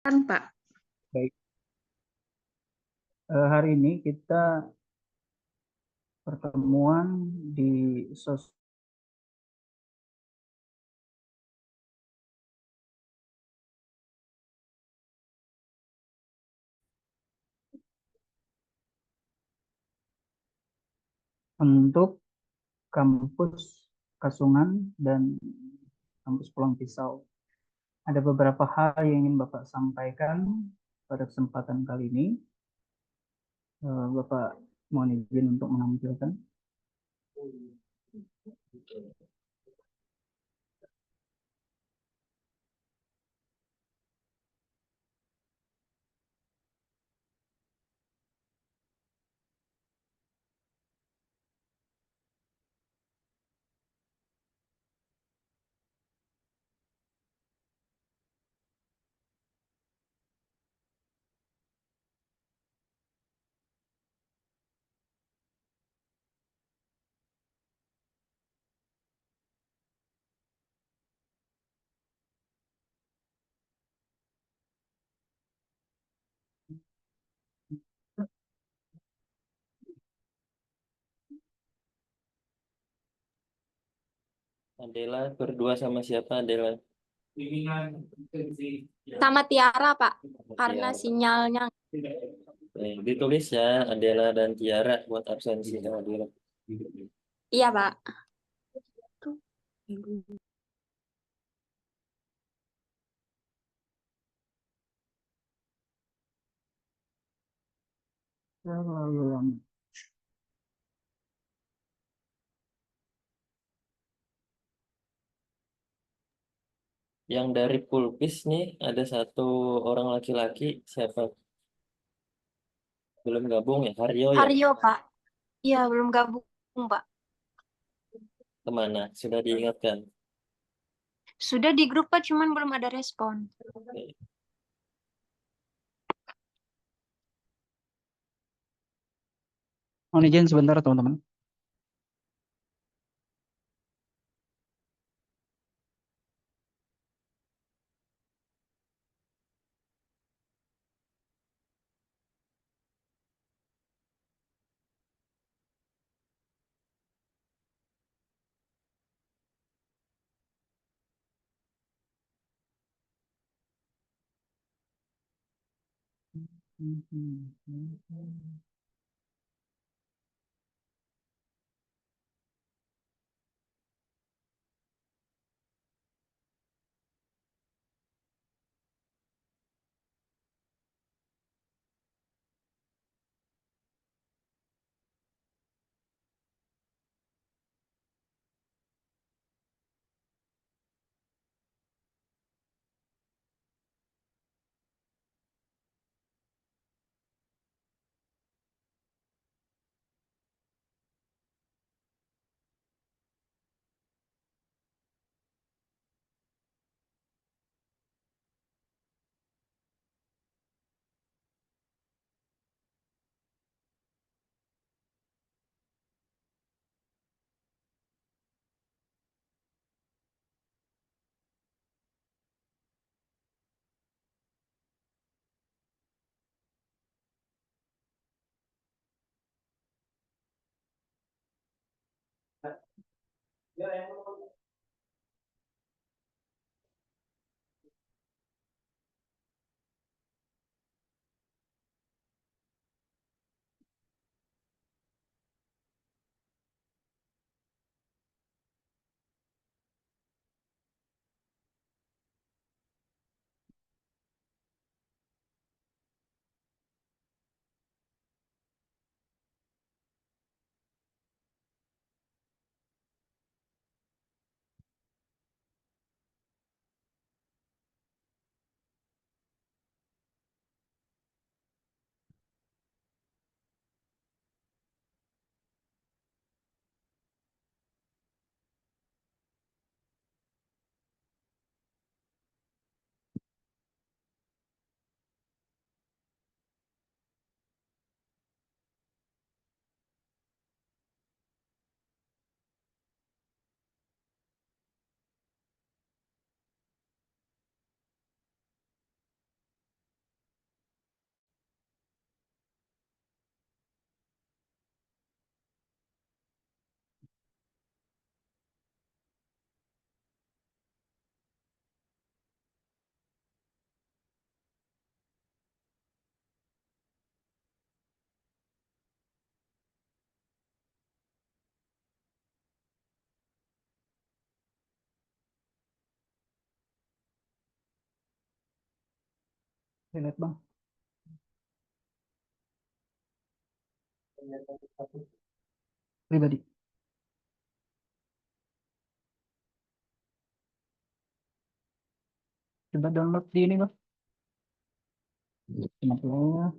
Kan, Pak. Baik, hari ini kita pertemuan di sos untuk kampus Kasungan dan kampus Pulang Pisau. Ada beberapa hal yang ingin Bapak sampaikan pada kesempatan kali ini. Bapak mohon izin untuk menampilkan. Adela berdua sama siapa Adela? Sama Tiara, Pak. Karena Tiara. sinyalnya. Ditulis ya Adela dan Tiara buat absensi Adela. Iya, Pak. Terlalu lama. Yang dari Pulpis nih ada satu orang laki-laki, siapa? Belum gabung ya, Haryo ya? Haryo, Pak. Iya, belum gabung, Pak. Kemana? Sudah diingatkan. Sudah di grup, Pak, cuman belum ada respon. Mohon izin sebentar teman-teman. Saya lihat Bang. Pribadi. Coba download di ini Bang. Kenapa?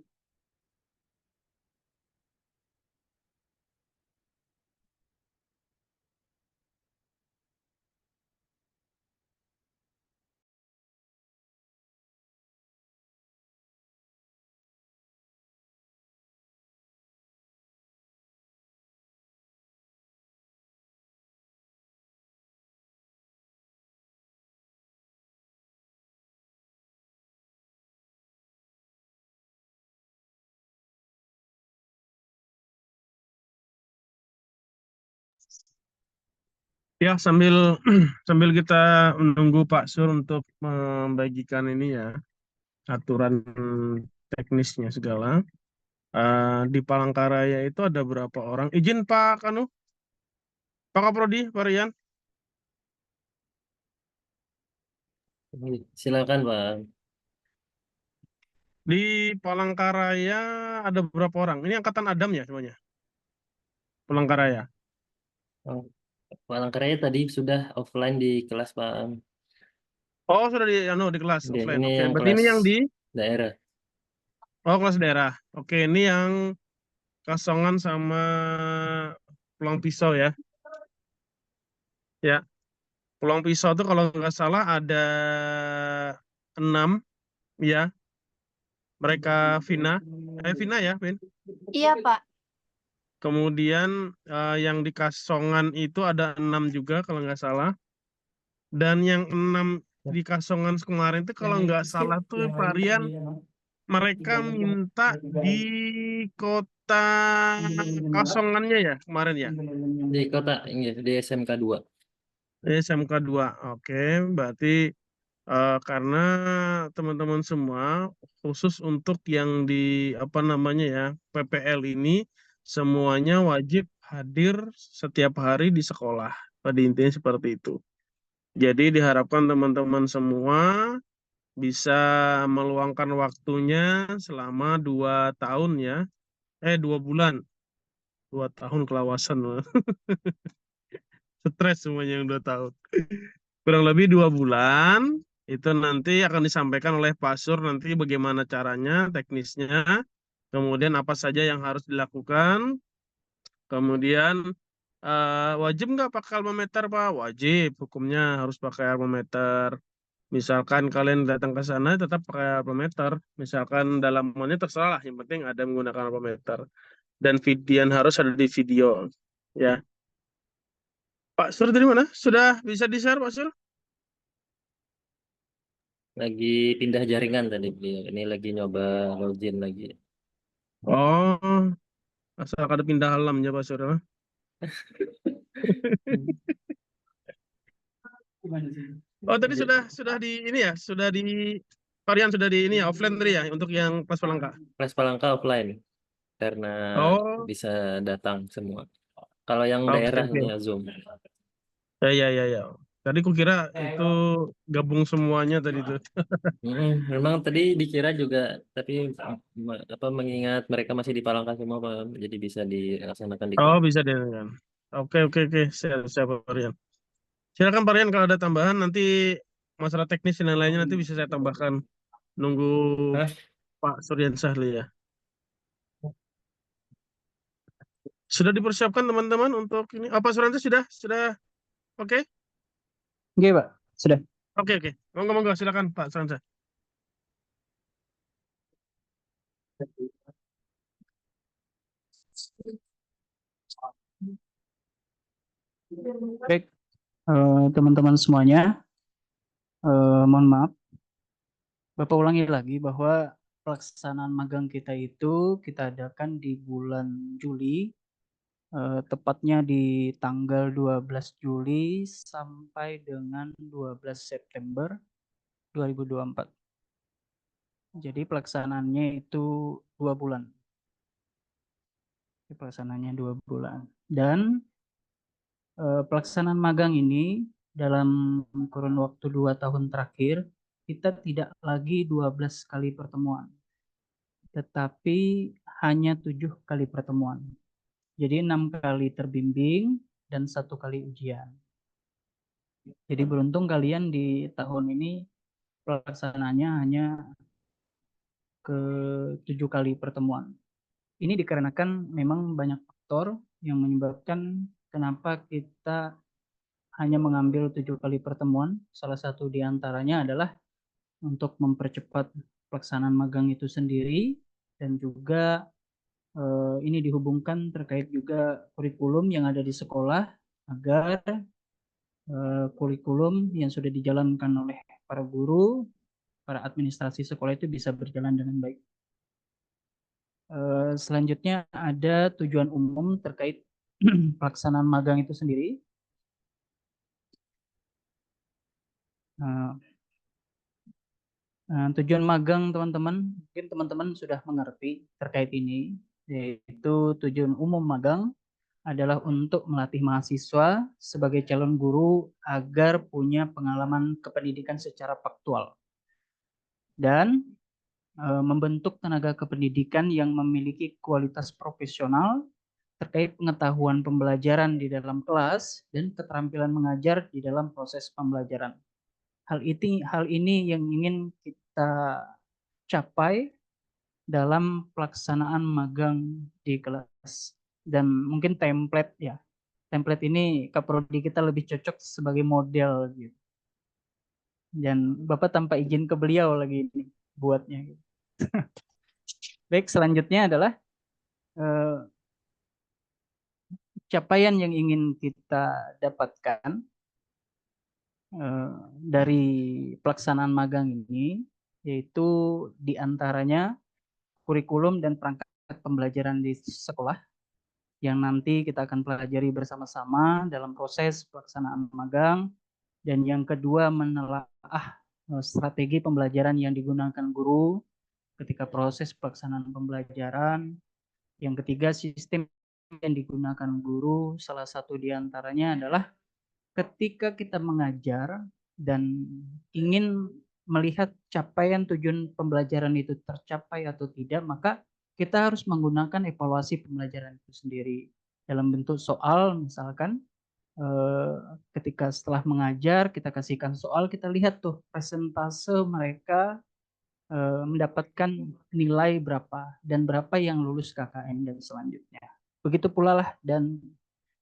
Ya, sambil sambil kita menunggu Pak Sur untuk membagikan ini ya, aturan teknisnya segala. Di Palangkaraya itu ada berapa orang? Izin Pak Kanu, Pak Kaprodi, Pak Rian. Silakan Bang. Di Palangkaraya ada berapa orang? Ini angkatan Adam ya semuanya? Palangkaraya. Oh, Palangkaraya tadi sudah offline di kelas Bang. Oh, sudah di kelas offline. Ini Oke, yang berarti kelas ini yang di daerah. kelas daerah. Oke, ini yang Kasongan sama Pulang Pisau ya. Ya, Pulang Pisau itu kalau nggak salah ada 6 ya. Mereka Vina ya, Vin. Iya, Pak. Kemudian yang di Kasongan itu ada 6 juga kalau nggak salah. Dan yang 6 di Kasongan kemarin itu kalau nggak salah tuh varian mereka minta di kota Kasongannya ya kemarin ya. Di kota di SMK 2. SMK 2. Oke, berarti karena teman-teman semua khusus untuk yang di apa namanya ya PPL ini semuanya wajib hadir setiap hari di sekolah. Pada intinya seperti itu. Jadi diharapkan teman-teman semua bisa meluangkan waktunya selama 2 tahun ya. 2 bulan. 2 tahun kelawasan. Stres semuanya yang 2 tahun. Kurang lebih 2 bulan. Itu nanti akan disampaikan oleh Pak Sur nanti bagaimana caranya, teknisnya. Kemudian apa saja yang harus dilakukan. Kemudian wajib nggak pakai almameter Pak? Wajib. Hukumnya harus pakai almameter. Misalkan kalian datang ke sana tetap pakai almameter. Misalkan dalamannya terserah lah. Yang penting ada menggunakan almameter. Dan videoan harus ada di video. Ya. Pak Sur dari mana? Sudah bisa di-share Pak Sur? Lagi pindah jaringan tadi beliau. Ini lagi nyoba login lagi. Oh, asal kada pindah alam ya Pak Sur. Oh, tadi sudah di ini ya, sudah di varian sudah di ini ya, offline tadi ya untuk yang kelas Palangka. Kelas Palangka offline karena Oh, bisa datang semua. Kalau yang oke daerah oke. ini ya Zoom. Ya. Tadi kukira itu gabung semuanya tadi itu. Memang tadi dikira juga, tapi apa mengingat mereka masih di Palangka semua, Pak, jadi bisa dilaksanakan di Oh, kelas. bisa dengan. Oke. Siap Pak. Silakan Pak Rian kalau ada tambahan nanti masalah teknis dan lainnya nanti bisa saya tambahkan. Nunggu Hah? Pak Suryan Sahli ya. Sudah dipersiapkan teman-teman untuk ini. Apa Suryansa sudah oke? Oke, Pak. Sudah. Oke. Monggo silakan Pak Suryansa. Baik, teman-teman semuanya, mohon maaf, Bapak ulangi lagi bahwa pelaksanaan magang kita itu kita adakan di bulan Juli, tepatnya di tanggal 12 Juli sampai dengan 12 September 2024. Jadi pelaksanaannya itu 2 bulan. Pelaksanaannya 2 bulan. Dan pelaksanaan magang ini dalam kurun waktu 2 tahun terakhir kita tidak lagi 12 kali pertemuan, tetapi hanya 7 kali pertemuan. Jadi 6 kali terbimbing dan 1 kali ujian. Jadi beruntung kalian di tahun ini pelaksanaannya hanya ke 7 kali pertemuan. Ini dikarenakan memang banyak faktor yang menyebabkan kenapa kita hanya mengambil 7 kali pertemuan. Salah satu di antaranya adalah untuk mempercepat pelaksanaan magang itu sendiri, dan juga ini dihubungkan terkait juga kurikulum yang ada di sekolah agar kurikulum yang sudah dijalankan oleh para guru, para administrasi sekolah itu bisa berjalan dengan baik. Selanjutnya ada tujuan umum terkait pelaksanaan magang itu sendiri. Tujuan magang teman-teman, mungkin teman-teman sudah mengerti terkait ini, yaitu tujuan umum magang adalah untuk melatih mahasiswa sebagai calon guru agar punya pengalaman kependidikan secara faktual dan membentuk tenaga kependidikan yang memiliki kualitas profesional terkait pengetahuan pembelajaran di dalam kelas dan keterampilan mengajar di dalam proses pembelajaran. Hal ini yang ingin kita capai dalam pelaksanaan magang di kelas. Dan mungkin template ya. Template ini Kaprodi kita lebih cocok sebagai model gitu. Dan Bapak tanpa izin ke beliau lagi ini buatnya gitu. Baik, selanjutnya adalah capaian yang ingin kita dapatkan dari pelaksanaan magang ini, yaitu diantaranya kurikulum dan perangkat pembelajaran di sekolah yang nanti kita akan pelajari bersama-sama dalam proses pelaksanaan magang. Dan yang kedua, menelaah strategi pembelajaran yang digunakan guru ketika proses pelaksanaan pembelajaran. Yang ketiga, sistem yang digunakan guru, salah satu diantaranya adalah ketika kita mengajar dan ingin melihat capaian tujuan pembelajaran itu tercapai atau tidak, maka kita harus menggunakan evaluasi pembelajaran itu sendiri dalam bentuk soal. Misalkan ketika setelah mengajar kita kasihkan soal, kita lihat tuh persentase mereka mendapatkan nilai berapa dan berapa yang lulus KKN dan selanjutnya. Begitu pula lah dan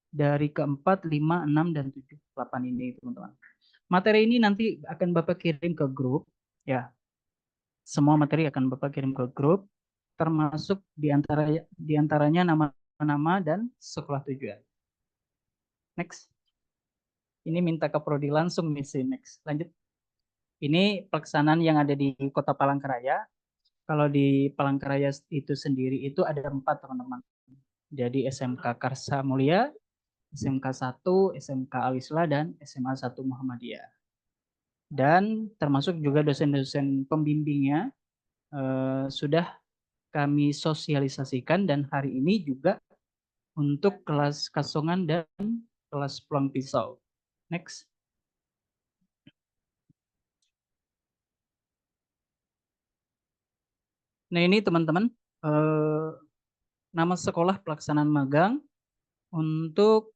dari keempat, 5, 6, dan 7, 8 ini teman-teman. Materi ini nanti akan Bapak kirim ke grup ya. Semua materi akan Bapak kirim ke grup, termasuk diantaranya nama-nama dan sekolah tujuan. Next. Ini minta ke Prodi langsung nih sih. Next. Lanjut. Ini pelaksanaan yang ada di Kota Palangkaraya. Kalau di Palangkaraya itu sendiri itu ada 4 teman-teman. Jadi SMK Karsa Mulia, SMK 1, SMK Al-Islah, dan SMA 1 Muhammadiyah. Dan termasuk juga dosen-dosen pembimbingnya sudah kami sosialisasikan, dan hari ini juga untuk kelas Kasongan dan kelas Pulang Pisau. Next. Nah ini teman-teman, nama sekolah pelaksanaan magang untuk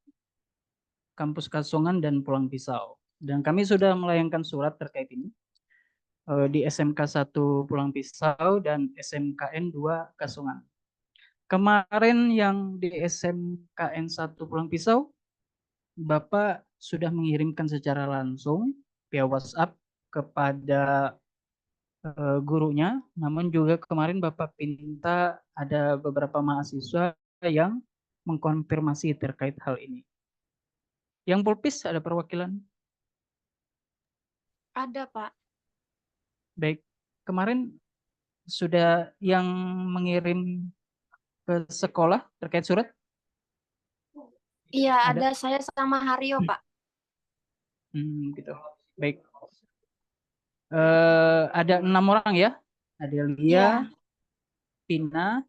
kampus Kasongan dan Pulang Pisau. Dan kami sudah melayangkan surat terkait ini di SMK 1 Pulang Pisau dan SMKN 2 Kasongan. Kemarin yang di SMKN 1 Pulang Pisau, Bapak sudah mengirimkan secara langsung via WhatsApp kepada gurunya, namun juga kemarin Bapak pinta ada beberapa mahasiswa yang mengkonfirmasi terkait hal ini. Yang Pulpis ada perwakilan? Ada, Pak. Baik, kemarin sudah yang mengirim ke sekolah terkait surat? Iya, ada saya sama Haryo, Pak. Gitu. Baik. Ada 6 orang ya? Ada Lia, Iya. Tina,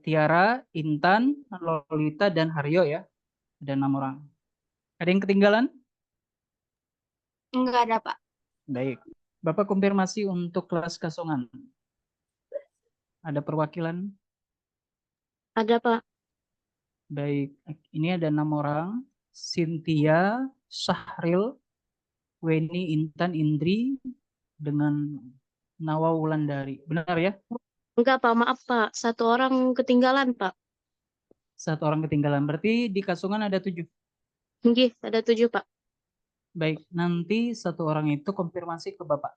Tiara, Intan, Lolita, dan Haryo ya. Ada 6 orang. Ada yang ketinggalan? Enggak ada, Pak. Baik. Bapak konfirmasi untuk kelas Kasongan. Ada perwakilan? Ada, Pak. Baik, ini ada 6 orang. Cynthia, Syahril, Weni, Intan, Indri, dengan Nawa Wulandari. Benar ya? Enggak, Pak. Maaf, Pak. Satu orang ketinggalan, Pak. Satu orang ketinggalan. Berarti di Kasongan ada 7. Nggih, ada 7, Pak. Baik, nanti satu orang itu konfirmasi ke Bapak.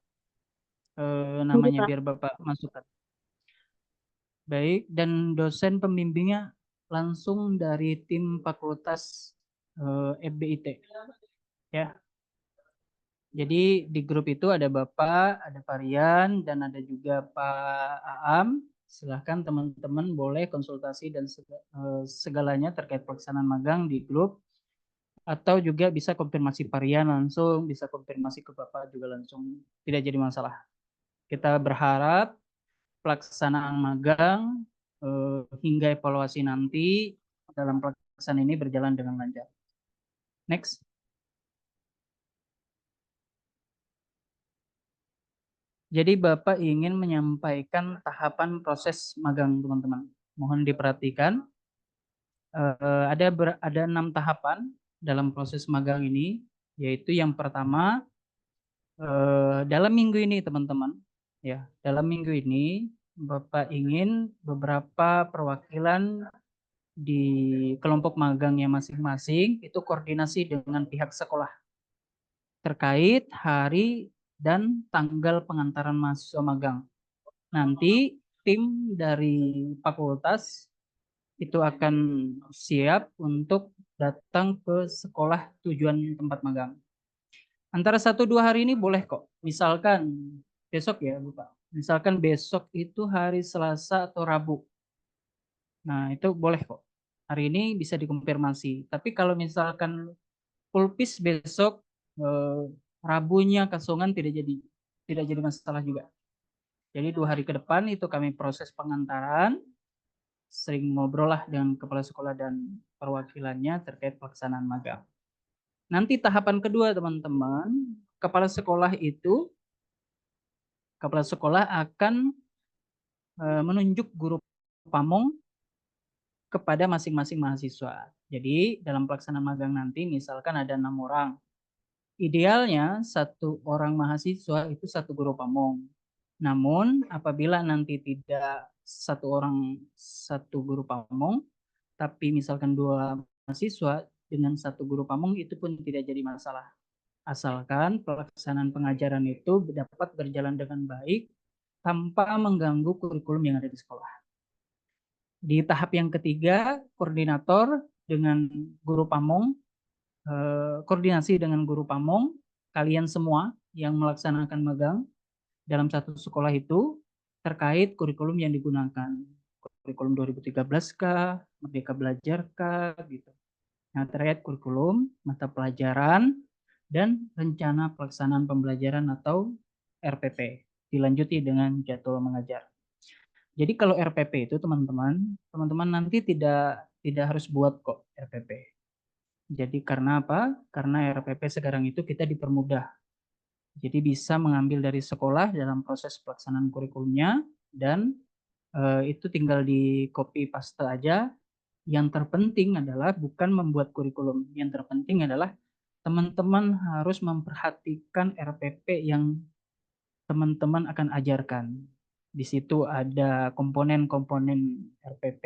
Nggih, Namanya Pak. biar Bapak masukkan. Baik, dan dosen pembimbingnya langsung dari tim Fakultas FBIT. Ya. Jadi di grup itu ada Bapak, ada Varian, dan ada juga Pak Aam. Silahkan teman-teman boleh konsultasi dan segalanya terkait pelaksanaan magang di grup. Atau juga bisa konfirmasi Varian langsung, bisa konfirmasi ke Bapak juga langsung. Tidak jadi masalah. Kita berharap pelaksanaan magang hingga evaluasi nanti dalam pelaksanaan ini berjalan dengan lancar. Next. Jadi Bapak ingin menyampaikan tahapan proses magang teman-teman. Mohon diperhatikan. Ada 6 tahapan dalam proses magang ini, yaitu yang pertama dalam minggu ini teman-teman. Ya, dalam minggu ini Bapak ingin beberapa perwakilan di kelompok magangnya masing-masing itu koordinasi dengan pihak sekolah terkait hari dan tanggal pengantaran mahasiswa magang. Nanti tim dari fakultas itu akan siap untuk datang ke sekolah tujuan tempat magang. Antara 1-2 hari ini boleh kok. Misalkan besok ya, Bapak. Misalkan besok itu hari Selasa atau Rabu. Nah, itu boleh kok. Hari ini bisa dikonfirmasi. Tapi kalau misalkan pulpis besok Rabunya Kasongan tidak jadi masalah juga. Jadi 2 hari ke depan itu kami proses pengantaran, sering ngobrol lah dengan kepala sekolah dan perwakilannya terkait pelaksanaan magang. Nanti tahapan kedua teman-teman, kepala sekolah akan menunjuk guru pamong kepada masing-masing mahasiswa. Jadi dalam pelaksanaan magang nanti misalkan ada 6 orang. Idealnya 1 orang mahasiswa itu 1 guru pamong. Namun apabila nanti tidak 1 orang 1 guru pamong, tapi misalkan 2 mahasiswa dengan 1 guru pamong itu pun tidak jadi masalah. Asalkan pelaksanaan pengajaran itu dapat berjalan dengan baik tanpa mengganggu kurikulum yang ada di sekolah. Di tahap yang ketiga, koordinator dengan guru pamong, koordinasi dengan guru pamong, kalian semua yang melaksanakan magang dalam satu sekolah itu terkait kurikulum yang digunakan. Kurikulum 2013 kah, Merdeka Belajar kah, gitu. Nah, terkait kurikulum, mata pelajaran, dan rencana pelaksanaan pembelajaran atau RPP. Dilanjuti dengan jadwal mengajar. Jadi kalau RPP itu teman-teman nanti tidak harus buat kok RPP. Jadi karena apa? Karena RPP sekarang itu kita dipermudah. Jadi bisa mengambil dari sekolah dalam proses pelaksanaan kurikulumnya dan itu tinggal di copy paste aja. Yang terpenting adalah bukan membuat kurikulum. Yang terpenting adalah teman-teman harus memperhatikan RPP yang teman-teman akan ajarkan. Di situ ada komponen-komponen RPP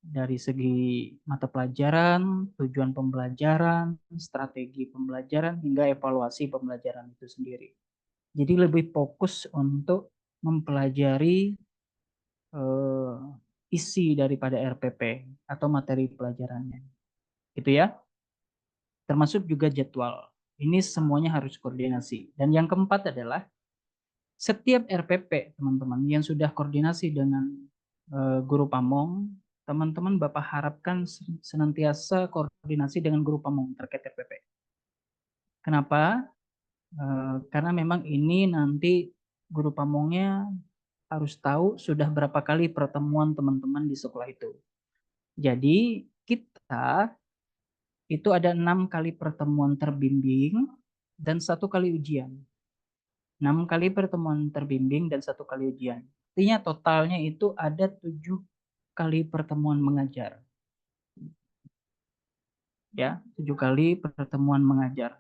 dari segi mata pelajaran, tujuan pembelajaran, strategi pembelajaran, hingga evaluasi pembelajaran itu sendiri. Jadi lebih fokus untuk mempelajari isi daripada RPP atau materi pelajarannya. Gitu ya. Termasuk juga jadwal. Ini semuanya harus koordinasi. Dan yang keempat adalah setiap RPP teman-teman yang sudah koordinasi dengan guru pamong, teman-teman Bapak harapkan senantiasa koordinasi dengan guru pamong terkait RPP. Kenapa? Karena memang ini nanti guru pamongnya harus tahu sudah berapa kali pertemuan teman-teman di sekolah itu. Jadi kita itu ada 6 kali pertemuan terbimbing dan 1 kali ujian. 6 kali pertemuan terbimbing dan 1 kali ujian. Artinya totalnya itu ada 7 kali pertemuan mengajar. Ya, 7 kali pertemuan mengajar.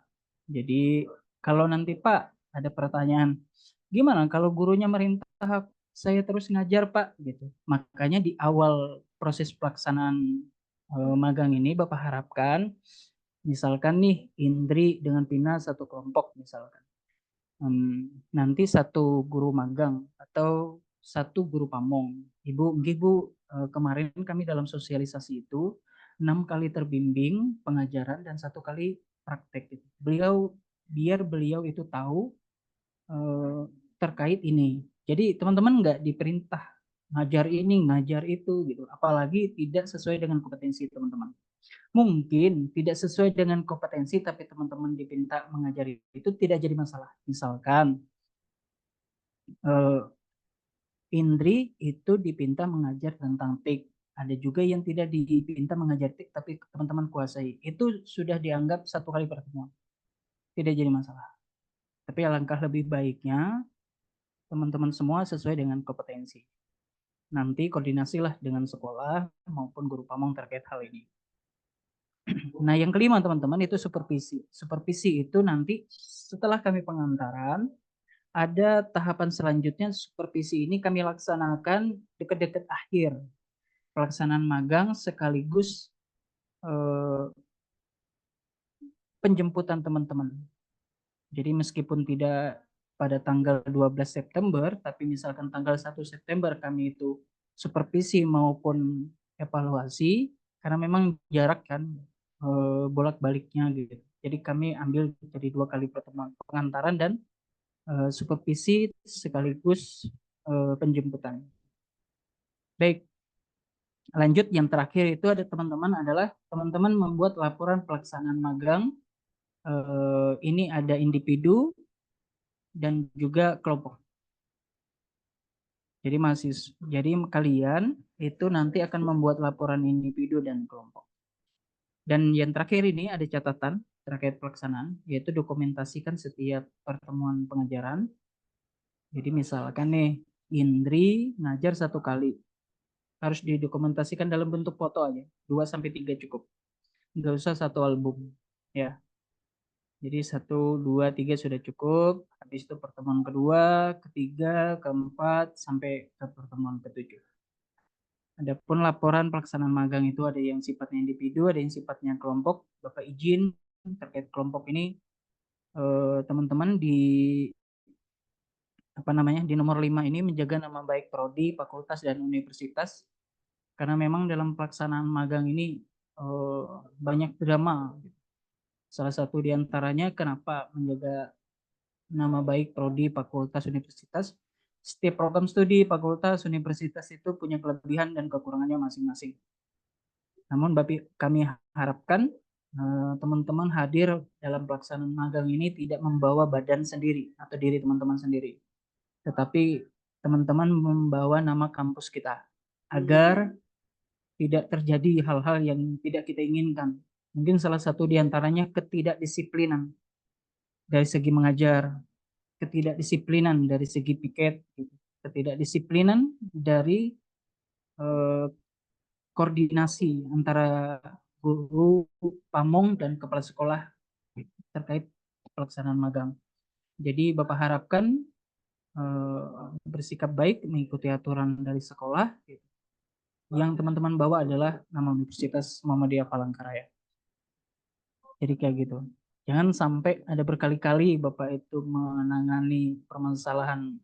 Jadi kalau nanti Pak ada pertanyaan, gimana kalau gurunya merintah saya terus ngajar Pak gitu. Makanya di awal proses pelaksanaan magang ini Bapak harapkan misalkan nih Indri dengan Pina satu kelompok misalkan. Nanti satu guru magang atau satu guru pamong. Ibu, kemarin kami dalam sosialisasi itu 6 kali terbimbing pengajaran dan 1 kali praktek. Biar beliau itu tahu terkait ini. Jadi teman-teman nggak diperintah ngajar ini, ngajar itu gitu. Apalagi tidak sesuai dengan kompetensi teman-teman. Mungkin tidak sesuai dengan kompetensi tapi teman-teman diminta mengajari itu tidak jadi masalah. Misalkan Indri itu dipinta mengajar tentang TIK. Ada juga yang tidak dipinta mengajar TIK tapi teman-teman kuasai. Itu sudah dianggap 1 kali pertemuan. Tidak jadi masalah. Tapi alangkah lebih baiknya teman-teman semua sesuai dengan kompetensi. Nanti koordinasilah dengan sekolah maupun guru pamong terkait hal ini. Nah, yang kelima teman-teman itu supervisi. Supervisi itu nanti setelah kami pengantaran, ada tahapan selanjutnya supervisi ini kami laksanakan dekat-dekat akhir pelaksanaan magang sekaligus penjemputan teman-teman. Jadi meskipun tidak pada tanggal 12 September, tapi misalkan tanggal 1 September kami itu supervisi maupun evaluasi, karena memang jarak kan bolak-baliknya gitu. Jadi kami ambil jadi 2 kali pertemuan pengantaran dan supervisi sekaligus penjemputan. Baik, lanjut yang terakhir itu ada teman-teman adalah teman-teman membuat laporan pelaksanaan magang. Ini ada individu dan juga kelompok. Jadi kalian itu nanti akan membuat laporan individu dan kelompok. Dan yang terakhir ini ada catatan terkait pelaksanaan, yaitu dokumentasikan setiap pertemuan pengajaran. Jadi misalkan nih, Indri ngajar 1 kali, harus didokumentasikan dalam bentuk foto aja, 2-3 cukup. Nggak usah 1 album, ya. Jadi 1, 2, 3 sudah cukup. Habis itu pertemuan kedua, ketiga, keempat, sampai ke pertemuan ke-7. Adapun laporan pelaksanaan magang itu ada yang sifatnya individu, ada yang sifatnya kelompok. Bapak izin terkait kelompok ini teman-teman di di nomor 5 ini menjaga nama baik prodi, fakultas dan universitas karena memang dalam pelaksanaan magang ini banyak drama. Salah satu diantaranya kenapa menjaga nama baik prodi, fakultas, universitas. Setiap program studi fakultas, universitas itu punya kelebihan dan kekurangannya masing-masing. Namun kami harapkan teman-teman hadir dalam pelaksanaan magang ini tidak membawa badan sendiri atau diri teman-teman sendiri. Tetapi teman-teman membawa nama kampus kita agar tidak terjadi hal-hal yang tidak kita inginkan. Mungkin salah satu diantaranya ketidakdisiplinan dari segi mengajar, ketidakdisiplinan dari segi piket, ketidakdisiplinan dari koordinasi antara guru, pamong, dan kepala sekolah terkait pelaksanaan magang. Jadi Bapak harapkan bersikap baik mengikuti aturan dari sekolah. Yang teman-teman bawa adalah nama Universitas Muhammadiyah Palangkaraya. Jadi kayak gitu. Jangan sampai ada berkali-kali Bapak itu menangani permasalahan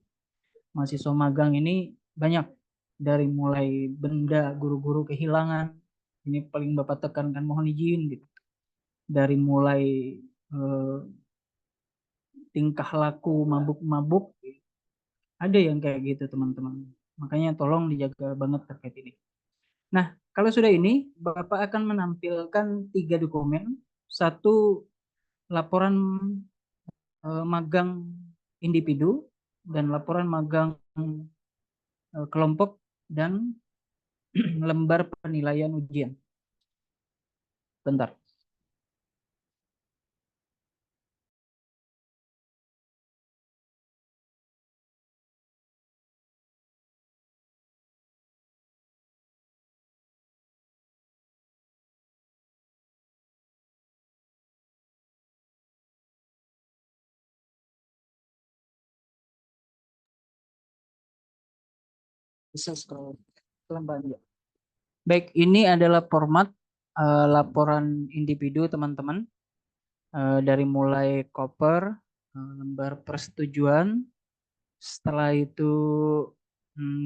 mahasiswa magang ini banyak. Dari mulai benda guru-guru kehilangan, ini paling Bapak tekankan mohon izin gitu. Dari mulai tingkah laku mabuk-mabuk, ada yang kayak gitu teman-teman. Makanya tolong dijaga banget terkait ini. Nah, kalau sudah ini, Bapak akan menampilkan 3 dokumen. 1 laporan magang individu dan laporan magang kelompok dan lembar penilaian ujian. Bentar. Bisa scroll pelan-pelan ya. Baik, ini adalah format laporan individu teman-teman. Dari mulai koper, lembar persetujuan, setelah itu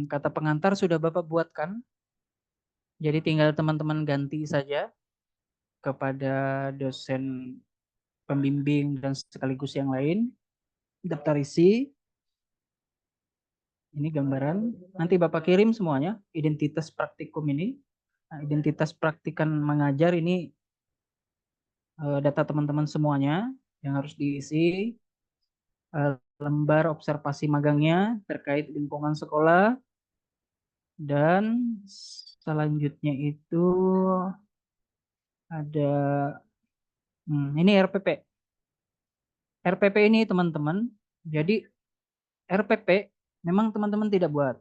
kata pengantar sudah Bapak buatkan. Jadi tinggal teman-teman ganti saja kepada dosen pembimbing dan sekaligus yang lain. Daftar isi. Ini gambaran. Nanti Bapak kirim semuanya, identitas praktikum ini. Nah, identitas praktikan mengajar ini data teman-teman semuanya yang harus diisi. Lembar observasi magangnya terkait lingkungan sekolah, dan selanjutnya itu ada ini RPP. RPP ini teman-teman, jadi RPP memang teman-teman tidak buat,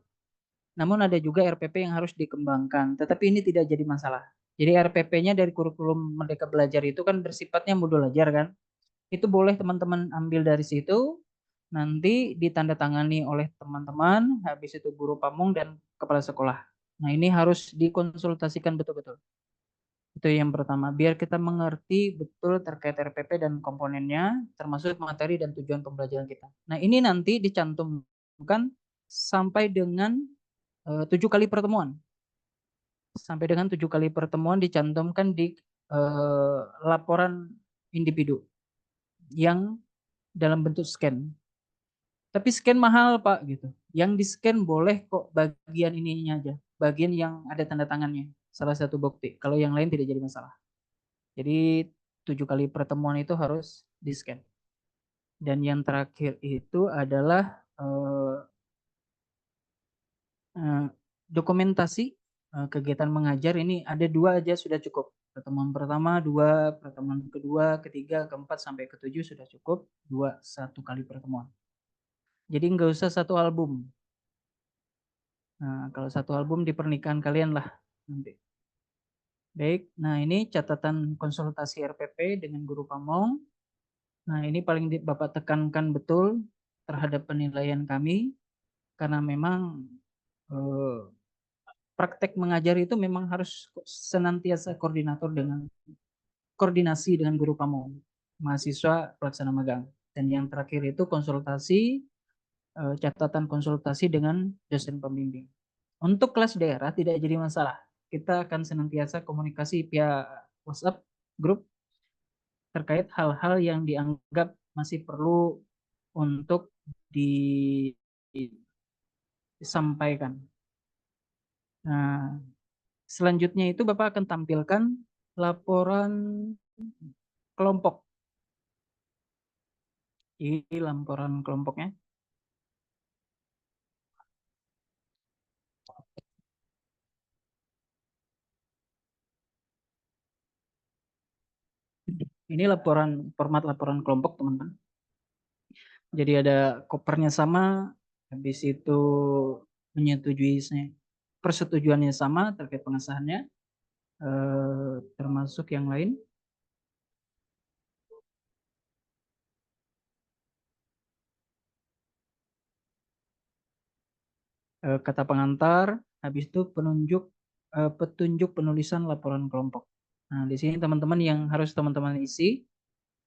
namun ada juga RPP yang harus dikembangkan, tetapi ini tidak jadi masalah. Jadi RPP-nya dari kurikulum Merdeka Belajar itu kan bersifatnya modul ajar kan, itu boleh teman-teman ambil dari situ, nanti ditandatangani oleh teman-teman, habis itu guru pamong dan kepala sekolah. Nah, ini harus dikonsultasikan betul-betul. Itu yang pertama, biar kita mengerti betul terkait RPP dan komponennya, termasuk materi dan tujuan pembelajaran kita. Nah, ini nanti dicantumkan sampai dengan 7 kali pertemuan. Sampai dengan 7 kali pertemuan dicantumkan di laporan individu yang dalam bentuk scan. Tapi scan mahal Pak gitu. Yang di scan boleh kok bagian ininya aja, bagian yang ada tanda tangannya, salah satu bukti. Kalau yang lain tidak jadi masalah. Jadi 7 kali pertemuan itu harus di scan. Dan yang terakhir itu adalah dokumentasi kegiatan mengajar. Ini ada 2 aja sudah cukup. Pertemuan pertama 2, pertemuan kedua, ketiga, keempat sampai ke-7 sudah cukup. 1 kali pertemuan. Jadi nggak usah 1 album. Nah, kalau 1 album di pernikahan kalian lah nanti. Baik, nah ini catatan konsultasi RPP dengan guru pamong. Nah, ini paling Bapak tekankan betul terhadap penilaian kami, karena memang praktek mengajar itu memang harus senantiasa koordinasi dengan guru pamong, mahasiswa pelaksana magang. Dan yang terakhir itu konsultasi, catatan konsultasi dengan dosen pembimbing. Untuk kelas daerah tidak jadi masalah. Kita akan senantiasa komunikasi via WhatsApp grup terkait hal-hal yang dianggap masih perlu untuk disampaikan. Nah, selanjutnya itu Bapak akan tampilkan laporan kelompok. Ini laporan kelompoknya. Ini format laporan kelompok, teman-teman. Jadi ada kopernya sama, habis itu menyetujui persetujuannya sama terkait pengesahannya, termasuk yang lain. Kata pengantar, habis itu petunjuk penulisan laporan kelompok. Nah, di sini teman-teman yang harus teman-teman isi,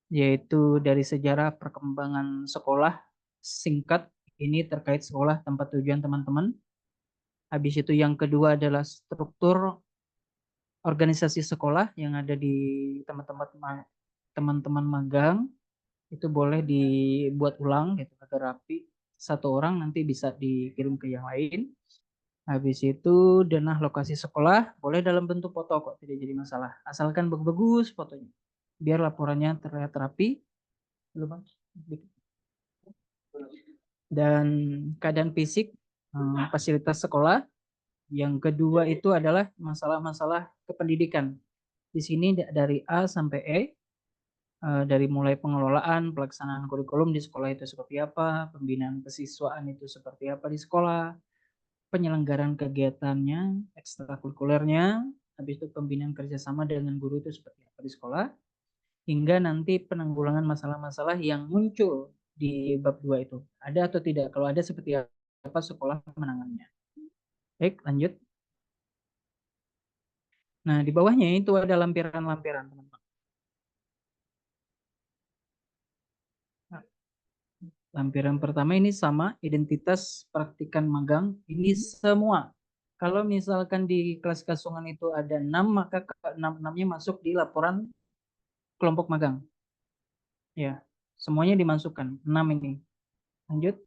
yaitu dari sejarah perkembangan sekolah singkat, ini terkait sekolah tempat tujuan teman-teman. Habis itu yang kedua adalah struktur organisasi sekolah yang ada di teman-teman magang, itu boleh dibuat ulang gitu agar rapi. 1 orang nanti bisa dikirim ke yang lain. Habis itu denah lokasi sekolah boleh dalam bentuk foto kok, tidak jadi masalah. Asalkan bagus fotonya, biar laporannya terlihat rapi. Dan keadaan fisik fasilitas sekolah. Yang kedua itu adalah masalah-masalah kependidikan. Di sini dari A sampai E, dari mulai pengelolaan, pelaksanaan kurikulum di sekolah itu seperti apa, pembinaan kesiswaan itu seperti apa di sekolah, penyelenggaraan kegiatannya, ekstrakurikulernya, habis itu pembinaan kerjasama dengan guru itu seperti apa di sekolah, hingga nanti penanggulangan masalah-masalah yang muncul di bab 2 itu. Ada atau tidak? Kalau ada seperti apa sekolah menangannya. Baik, lanjut. Nah, di bawahnya itu ada lampiran-lampiran, teman-teman. Nah, lampiran pertama ini sama, identitas praktikan magang. Ini semua. Kalau misalkan di kelas Kasungan itu ada 6, maka 6-6-nya masuk di laporan kelompok magang. Ya, semuanya dimasukkan, 6 ini. Lanjut.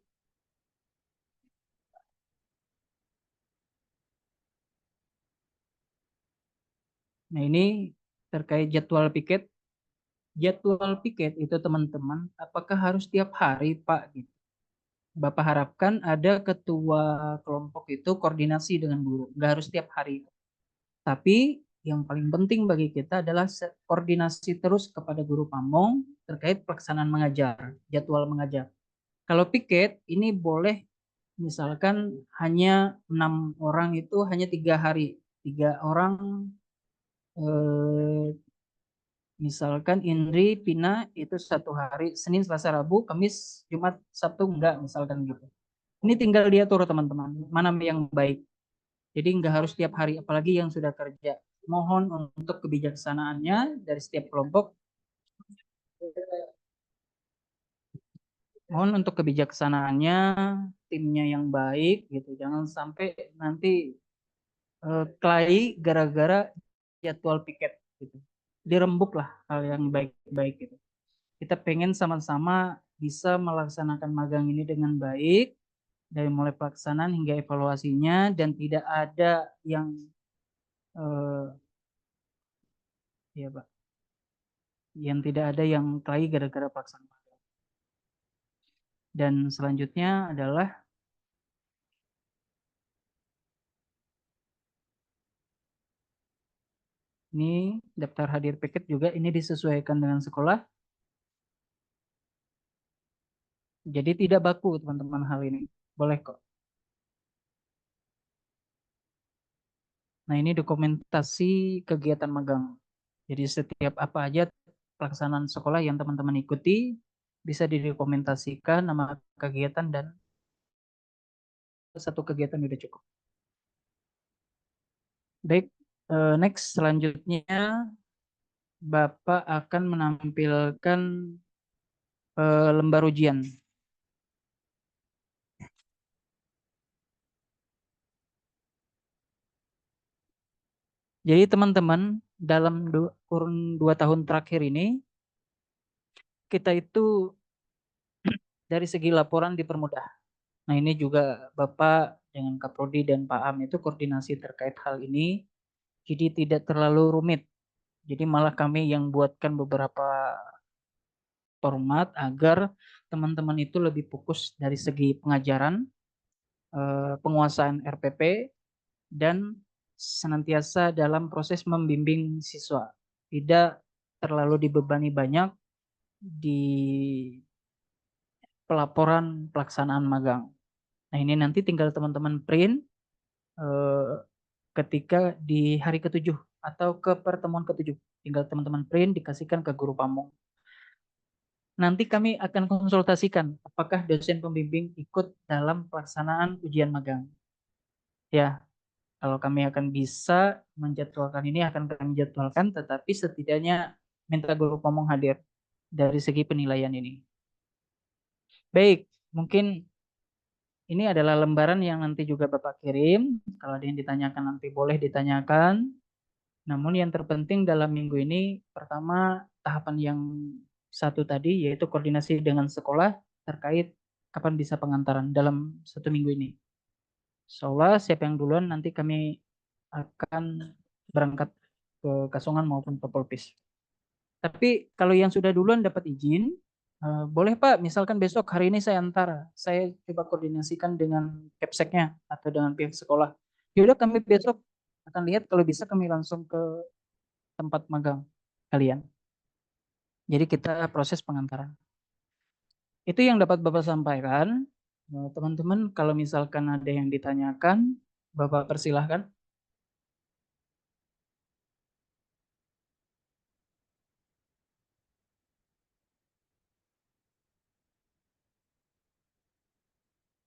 Nah, ini terkait jadwal piket. Jadwal piket itu teman-teman, apakah harus tiap hari, Pak? Gitu. Bapak harapkan ada ketua kelompok itu koordinasi dengan guru. Nggak harus tiap hari. Tapi yang paling penting bagi kita adalah koordinasi terus kepada guru pamong terkait pelaksanaan mengajar, jadwal mengajar. Kalau piket ini boleh misalkan hanya 6 orang itu hanya 3 hari. 3 orang misalkan Indri, Pina itu 1 hari, Senin, Selasa, Rabu, Kamis, Jumat, Sabtu enggak misalkan gitu. Ini tinggal diatur teman-teman, mana yang baik. Jadi enggak harus tiap hari, apalagi yang sudah kerja. Mohon untuk kebijaksanaannya dari setiap kelompok. Mohon untuk kebijaksanaannya, timnya yang baik gitu. Jangan sampai nanti kelahi gara-gara jadwal piket gitu. Dirembuk lah hal yang baik-baik gitu. Kita pengen sama-sama bisa melaksanakan magang ini dengan baik dari mulai pelaksanaan hingga evaluasinya dan tidak ada yang ya Pak, yang tidak ada yang kelahi gara-gara pelaksanaan magang. Dan selanjutnya adalah ini daftar hadir piket juga ini disesuaikan dengan sekolah. Jadi tidak baku teman-teman hal ini. Boleh kok. Nah, ini dokumentasi kegiatan magang. Jadi setiap apa aja pelaksanaan sekolah yang teman-teman ikuti bisa didokumentasikan nama kegiatan dan satu kegiatan sudah cukup. Baik, next selanjutnya Bapak akan menampilkan lembar ujian. Jadi teman-teman dalam kurun 2 tahun terakhir ini kita itu dari segi laporan dipermudah. Nah ini juga Bapak dengan Kaprodi dan Pak Am itu koordinasi terkait hal ini. Jadi tidak terlalu rumit. Jadi malah kami yang buatkan beberapa format agar teman-teman itu lebih fokus dari segi pengajaran, penguasaan RPP, dan senantiasa dalam proses membimbing siswa. Tidak terlalu dibebani banyak di pelaporan pelaksanaan magang. Nah ini nanti tinggal teman-teman print ketika di hari ke-7 atau ke pertemuan ke-7. Tinggal teman-teman print dikasihkan ke guru pamong. Nanti kami akan konsultasikan apakah dosen pembimbing ikut dalam pelaksanaan ujian magang. Ya, kalau kami akan bisa menjadwalkan ini akan kami jadwalkan, tetapi setidaknya minta guru pamong hadir dari segi penilaian ini. Baik, mungkin ini adalah lembaran yang nanti juga Bapak kirim. Kalau ada yang ditanyakan nanti boleh ditanyakan. Namun yang terpenting dalam minggu ini, pertama tahapan yang satu tadi, yaitu koordinasi dengan sekolah terkait kapan bisa pengantaran dalam 1 minggu ini. Insyaallah siapa yang duluan nanti kami akan berangkat ke Kasongan maupun ke Polpis. Tapi kalau yang sudah duluan dapat izin, boleh Pak, misalkan besok hari ini saya antar, saya coba koordinasikan dengan Kepseknya atau dengan pihak sekolah. Yaudah kami besok akan lihat kalau bisa kami langsung ke tempat magang kalian. Jadi kita proses pengantaran. Itu yang dapat Bapak sampaikan. Teman-teman, kalau misalkan ada yang ditanyakan, Bapak persilahkan.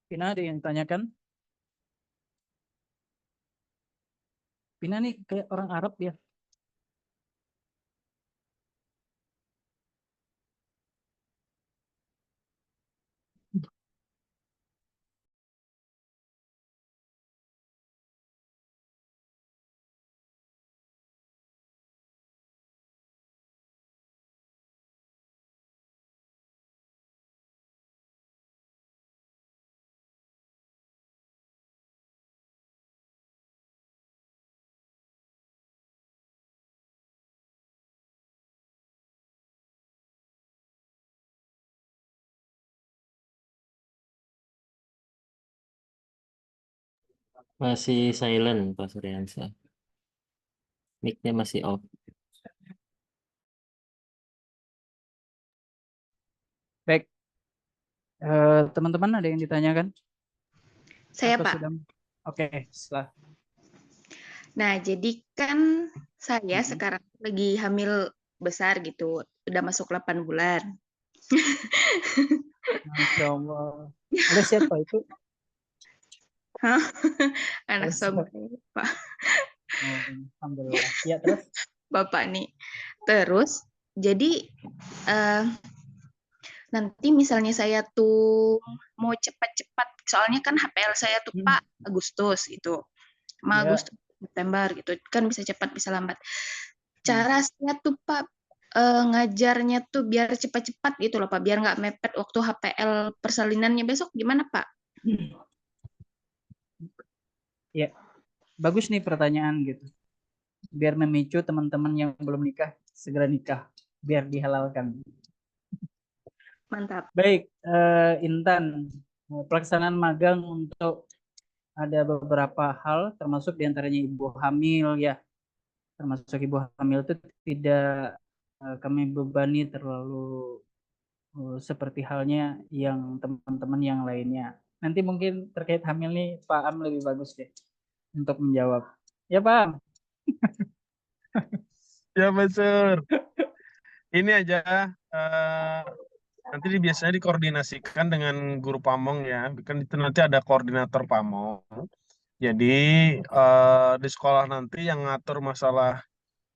Vina, ada yang ditanyakan? Pina nih kayak orang Arab ya. Masih silent Pak Suryansa. Mic-nya masih off. Baik, teman-teman ada yang ditanyakan? Saya, Atau Pak. sudah? Oke, setelah. Nah, jadi kan saya sekarang lagi hamil besar gitu, udah masuk 8 bulan. Masya Allah. Oleh siapa itu? Hah? Anak Oleh suami siapa? saya, Pak. Oh, alhamdulillah. Ya, terus? Bapak nih. Terus, jadi nanti misalnya saya tuh mau cepat-cepat, soalnya kan HPL saya tuh Pak Agustus itu, Ya. Agustus September gitu, kan bisa cepat bisa lambat. Cara saya tuh Pak ngajarnya tuh biar cepat-cepat gitu loh Pak, biar nggak mepet waktu HPL persalinannya besok gimana Pak? Ya, bagus nih pertanyaan gitu. Biar memicu teman-teman yang belum nikah segera nikah, biar dihalalkan. Mantap. Baik, Intan, pelaksanaan magang untuk ada beberapa hal, termasuk diantaranya ibu hamil ya, termasuk ibu hamil itu tidak kami bebani terlalu seperti halnya yang teman-teman yang lainnya. Nanti mungkin terkait hamil nih Pak Am lebih bagus deh untuk menjawab. Ya Pak Am. Ya, Mas Sur. Ini aja nanti biasanya dikoordinasikan dengan guru pamong ya. Kan itu nanti ada koordinator pamong. Jadi di sekolah nanti yang ngatur masalah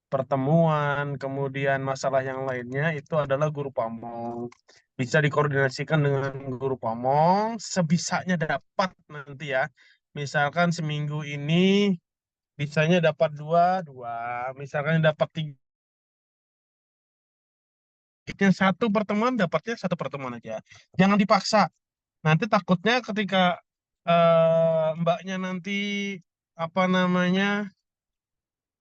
pertemuan, kemudian masalah yang lainnya itu adalah guru pamong. Bisa dikoordinasikan dengan guru pamong, sebisanya dapat nanti ya. Misalkan seminggu ini bisanya dapat dua, dua. Misalkan dapat tiga, yang satu pertemuan dapatnya satu pertemuan aja. Jangan dipaksa. Nanti takutnya ketika mbaknya nanti apa namanya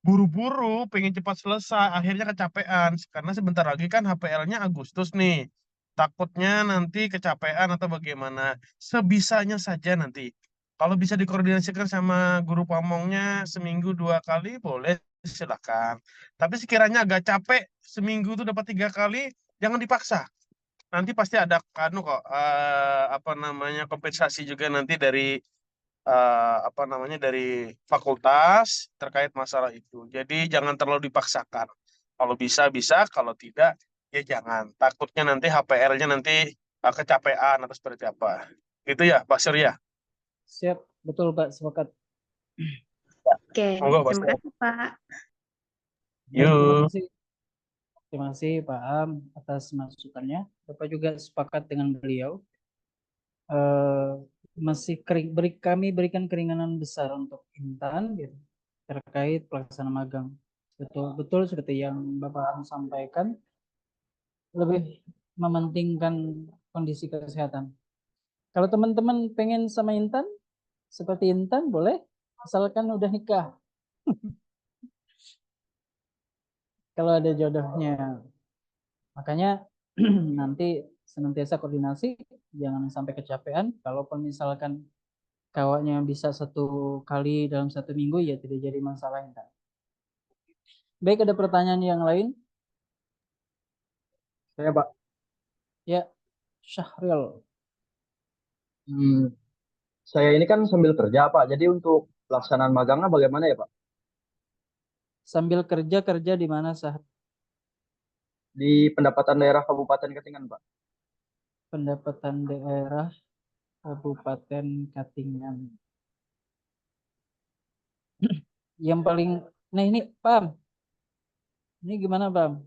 buru-buru pengen cepat selesai, akhirnya kecapean karena sebentar lagi kan HPL-nya Agustus nih. Takutnya nanti kecapean atau bagaimana. Sebisanya saja nanti. Kalau bisa dikoordinasikan sama guru pamongnya seminggu 2 kali, boleh silakan. Tapi sekiranya agak capek, seminggu tuh dapat 3 kali, jangan dipaksa. Nanti pasti ada kanu kok apa namanya kompensasi juga nanti dari apa namanya dari fakultas terkait masalah itu. Jadi jangan terlalu dipaksakan. Kalau bisa bisa, kalau tidak ya jangan. Takutnya nanti HPL-nya nanti kecapean atau seperti apa. Gitu ya, Pak Surya. Siap, betul Pak, sepakat. Oke, Monggo, Pak terima Surya. kasih Pak. Baik, terima Yuk. kasih. Terima kasih Pak Am atas masukannya. Bapak juga sepakat dengan beliau. Masih kami berikan keringanan besar untuk Intan gitu, terkait pelaksanaan magang. Betul seperti yang Bapak Am sampaikan, lebih mementingkan kondisi kesehatan. Kalau teman-teman pengen sama Intan, seperti Intan boleh, asalkan udah nikah. Kalau ada jodohnya. Makanya nanti senantiasa koordinasi, jangan sampai kecapean. Kalaupun misalkan kawanya bisa 1 kali dalam 1 minggu, ya tidak jadi masalah. Intan. Baik, ada pertanyaan yang lain? Saya Pak, Ya, Syahril. saya ini kan sambil kerja Pak, jadi untuk pelaksanaan magangnya bagaimana ya Pak? Sambil kerja di mana sah? Di pendapatan daerah Kabupaten Katingan Pak. Pendapatan daerah Kabupaten Katingan. Yang paling, nah ini Pam, ini gimana Pam?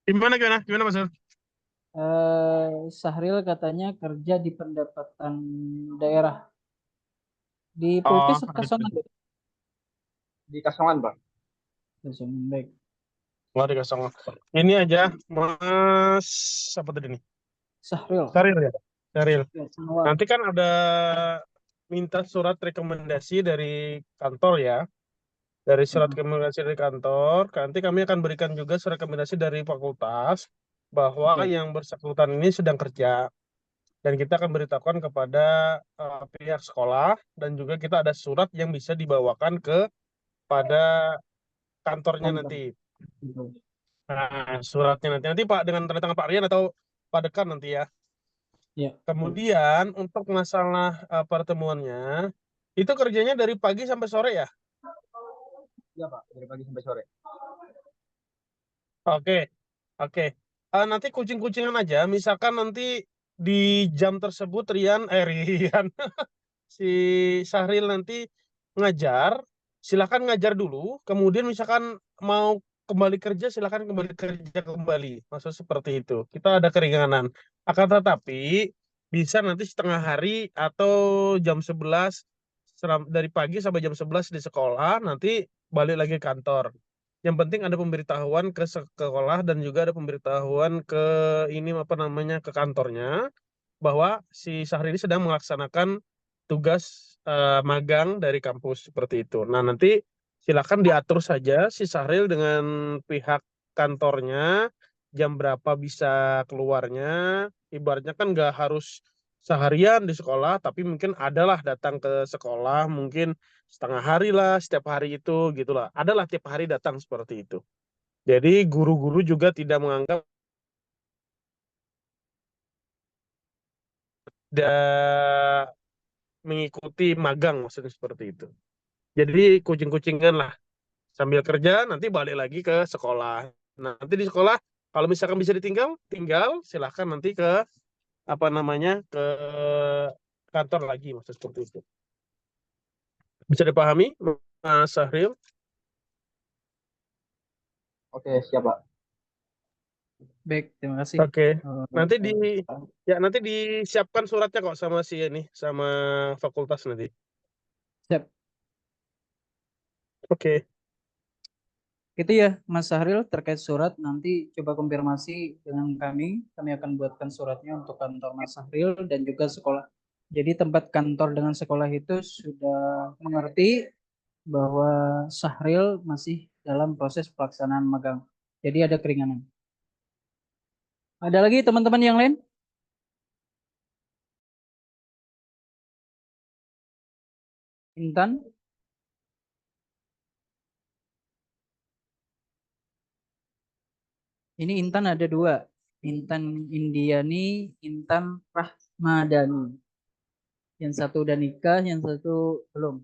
Gimana Mas Sur? Sahril katanya kerja di pendapatan daerah di Oh, Pulkes Kasongan. gitu. Di Kasongan, Pak. Kasongan, baik. Nggak dikasih. Ini aja, Mas, apa tadi nih? Sahril. Syaril ya? Syaril. Ya, Sanwar. Nanti kan ada minta surat rekomendasi dari kantor ya. Dari surat rekomendasi dari kantor, nanti kami akan berikan juga surat rekomendasi dari fakultas bahwa Oke. yang bersangkutan ini sedang kerja. Dan kita akan beritahukan kepada pihak sekolah dan juga kita ada surat yang bisa dibawakan ke pada kantornya Kantor. nanti. Betul. Nah, suratnya nanti Pak dengan tanda tangan Pak Rian atau Pak Dekan nanti ya. Ya. Kemudian untuk masalah pertemuannya itu kerjanya dari pagi sampai sore ya. Iya, Pak. Dari pagi sampai sore. Oke, oke. Nanti kucing-kucingan aja. Misalkan nanti di jam tersebut Rian, si Syahril nanti ngajar, silakan ngajar dulu. Kemudian misalkan mau kembali kerja, silakan kembali kerja kembali. Maksud seperti itu. Kita ada keringanan. Akan tetapi bisa nanti setengah hari atau jam 11 dari pagi sampai jam 11 di sekolah, nanti balik lagi ke kantor. Yang penting ada pemberitahuan ke sekolah dan juga ada pemberitahuan ke ini apa namanya ke kantornya bahwa si Syahrini ini sedang melaksanakan tugas magang dari kampus seperti itu. Nah, nanti silakan diatur saja si Syahril dengan pihak kantornya jam berapa bisa keluarnya. Ibaratnya kan nggak harus seharian di sekolah, tapi mungkin adalah datang ke sekolah mungkin setengah hari lah setiap hari itu gitulah. Adalah tiap hari datang seperti itu. Jadi guru-guru juga tidak menganggap mengikuti magang maksudnya seperti itu. Jadi kucing-kucingan lah sambil kerja nanti balik lagi ke sekolah. Nah, nanti di sekolah kalau misalkan bisa ditinggal, tinggal silahkan nanti ke apa namanya ke kantor lagi maksud seperti itu. Bisa dipahami, Mas Sahril? Oke, siap, Pak. Baik, terima kasih. Oke. Nanti nanti disiapkan suratnya kok sama si ini sama fakultas nanti. Siap. Oke. Itu ya, Mas Sahril, terkait surat, nanti coba konfirmasi dengan kami. Kami akan buatkan suratnya untuk kantor Mas Sahril dan juga sekolah. Jadi tempat kantor dengan sekolah itu sudah mengerti bahwa Sahril masih dalam proses pelaksanaan magang. Jadi ada keringanan. Ada lagi teman-teman yang lain? Intan? Ini Intan ada dua. Intan Indiani, Intan Rahmadani. Yang satu udah nikah, yang satu belum.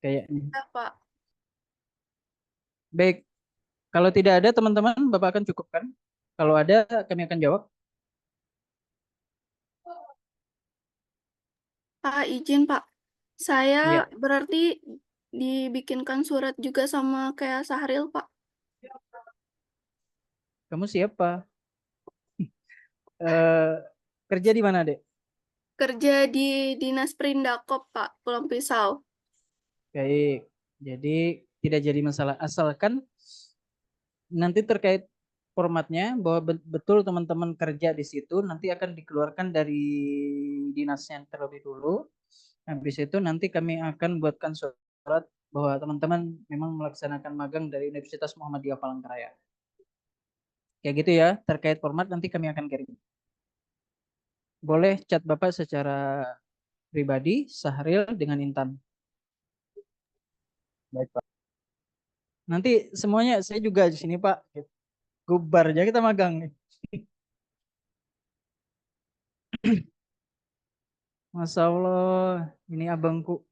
Kayaknya. Ya, Pak. Baik. Kalau tidak ada teman-teman, Bapak akan cukupkan. Kalau ada, kami akan jawab. Pak, izin Pak. Saya Ya. berarti dibikinkan surat juga sama kayak Sahril, Pak. Kamu siapa? Kerja di mana, Dek? Kerja di Dinas Perindakop, Pak, Pulau Pisau. Baik. Jadi tidak jadi masalah. Asalkan nanti terkait formatnya bahwa betul teman-teman kerja di situ nanti akan dikeluarkan dari dinasnya terlebih dulu. Habis itu nanti kami akan buatkan surat bahwa teman-teman memang melaksanakan magang dari Universitas Muhammadiyah Palangkaraya. Kayak gitu ya, terkait format nanti kami akan kirim. Boleh chat Bapak secara pribadi, Sahril dengan Intan. Baik, Pak. Nanti semuanya saya juga di sini, Pak. Gubar aja kita magang nih. Masya Allah, ini abangku.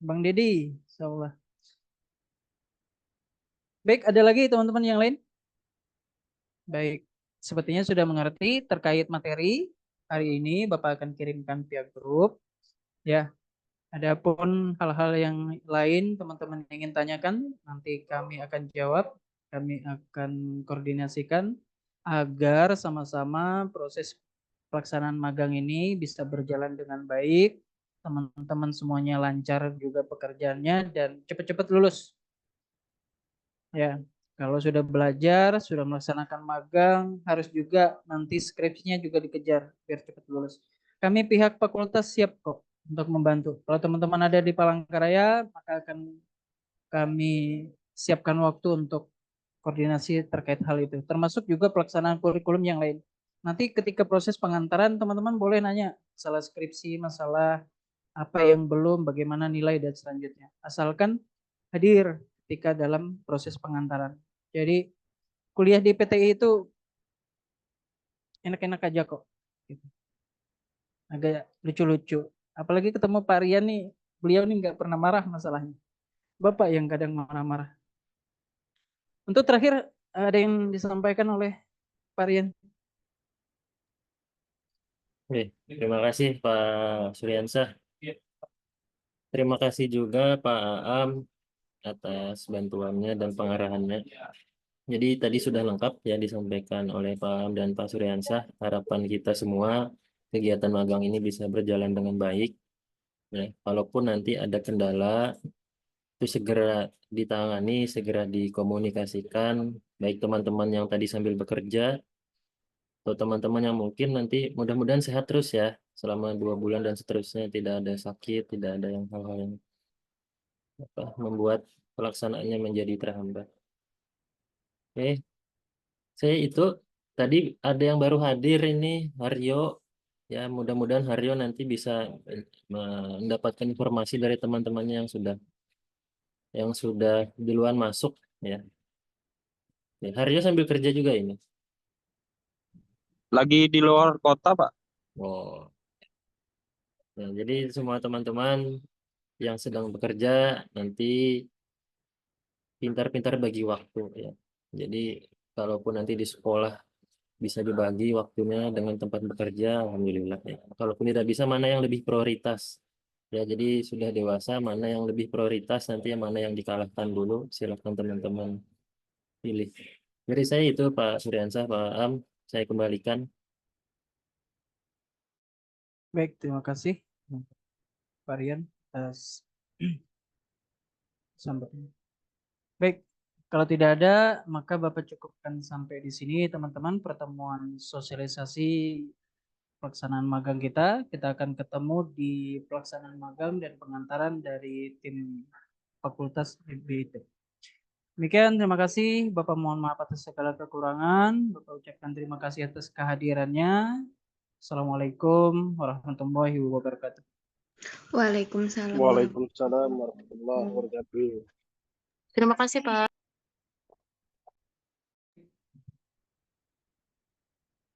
Bang Dedi, Masya Allah. Baik, ada lagi teman-teman yang lain? Baik, sepertinya sudah mengerti terkait materi hari ini Bapak akan kirimkan via grup. Ya, Adapun hal-hal yang lain teman-teman ingin tanyakan, nanti kami akan jawab, kami akan koordinasikan agar sama-sama proses pelaksanaan magang ini bisa berjalan dengan baik, teman-teman semuanya lancar juga pekerjaannya dan cepat-cepat lulus. Ya, kalau sudah belajar, sudah melaksanakan magang, harus juga nanti skripsinya juga dikejar biar cepat lulus. Kami pihak fakultas siap kok untuk membantu. Kalau teman-teman ada di Palangkaraya, maka akan kami siapkan waktu untuk koordinasi terkait hal itu. Termasuk juga pelaksanaan kurikulum yang lain. Nanti ketika proses pengantaran, teman-teman boleh nanya masalah skripsi, masalah apa yang belum, bagaimana nilai, dan selanjutnya. Asalkan hadir ketika dalam proses pengantaran. Jadi kuliah di PTI itu enak-enak aja kok. Agak lucu-lucu. Apalagi ketemu Pak Rian nih, beliau nih nggak pernah marah masalahnya. Bapak yang kadang marah-marah. Untuk terakhir, ada yang disampaikan oleh Pak Rian? Oke, terima kasih Pak Suryansah. Terima kasih juga Pak Aam atas bantuannya dan pengarahannya. Jadi tadi sudah lengkap ya disampaikan oleh Pak Aam dan Pak Suryansah. Harapan kita semua kegiatan magang ini bisa berjalan dengan baik. Ya, walaupun nanti ada kendala, itu segera ditangani, segera dikomunikasikan, baik teman-teman yang tadi sambil bekerja, atau teman-teman yang mungkin nanti mudah-mudahan sehat terus ya, selama 2 bulan dan seterusnya, tidak ada sakit, tidak ada yang hal-hal yang membuat pelaksanaannya menjadi terhambat. Oke, saya itu tadi ada yang baru hadir ini, Haryo. Ya, mudah-mudahan Haryo nanti bisa mendapatkan informasi dari teman-temannya yang sudah duluan masuk ya. Ya, Haryo sambil kerja juga ini. Lagi di luar kota, Pak. Oh. Nah, jadi semua teman-teman yang sedang bekerja nanti pintar-pintar bagi waktu ya. Jadi kalaupun nanti di sekolah bisa dibagi waktunya dengan tempat bekerja, alhamdulillah ya. Kalaupun tidak bisa, mana yang lebih prioritas? Ya, jadi sudah dewasa, mana yang lebih prioritas, nanti mana yang dikalahkan dulu, silakan teman-teman pilih. Dari saya itu Pak Suryansah, Pak Am, saya kembalikan. Baik, terima kasih Pak Rian atas sambutannya. Baik, kalau tidak ada, maka Bapak cukupkan sampai di sini teman-teman pertemuan sosialisasi pelaksanaan magang kita. Kita akan ketemu di pelaksanaan magang dan pengantaran dari tim Fakultas BIT. Demikian, terima kasih. Bapak mohon maaf atas segala kekurangan. Bapak ucapkan terima kasih atas kehadirannya. Assalamualaikum warahmatullahi wabarakatuh. Waalaikumsalam. Waalaikumsalam warahmatullahi wabarakatuh. Terima kasih, Pak.